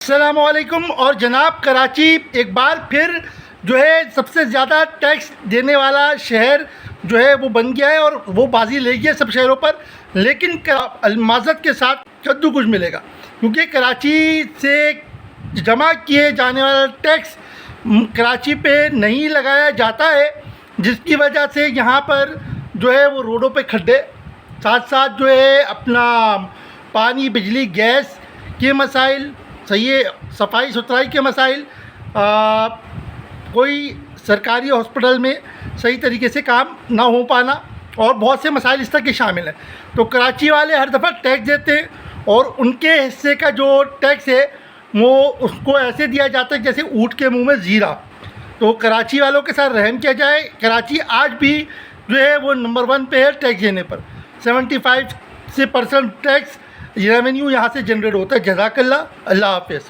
अस्सलामुअलैकुम। और जनाब, कराची एक बार फिर जो है सबसे ज़्यादा टैक्स देने वाला शहर जो है वो बन गया है और वो बाजी ले गया सब शहरों पर। लेकिन माज़रत के साथ कद्दू कुछ मिलेगा, क्योंकि कराची से जमा किए जाने वाला टैक्स कराची पे नहीं लगाया जाता है, जिसकी वजह से यहाँ पर जो है वो रोडों पे खड्डे, साथ साथ जो है अपना पानी, बिजली, गैस के मसाइल, सही है, सफाई सुथराई के मसाइल, कोई सरकारी हॉस्पिटल में सही तरीके से काम ना हो पाना और बहुत से मसाइल इस तरह के शामिल हैं। तो कराची वाले हर दफ़ा टैक्स देते हैं और उनके हिस्से का जो टैक्स है वो उसको ऐसे दिया जाता है जैसे ऊँट के मुंह में ज़ीरा। तो कराची वालों के साथ रहम किया जाए। कराची आज भी जो है वो नंबर 1 पे है टैक्स देने पर। 75% टैक्स रेवेन्यू यहाँ से जनरेट होता है। जज़ाकल्लाह, अल्लाह हाफ़िज़।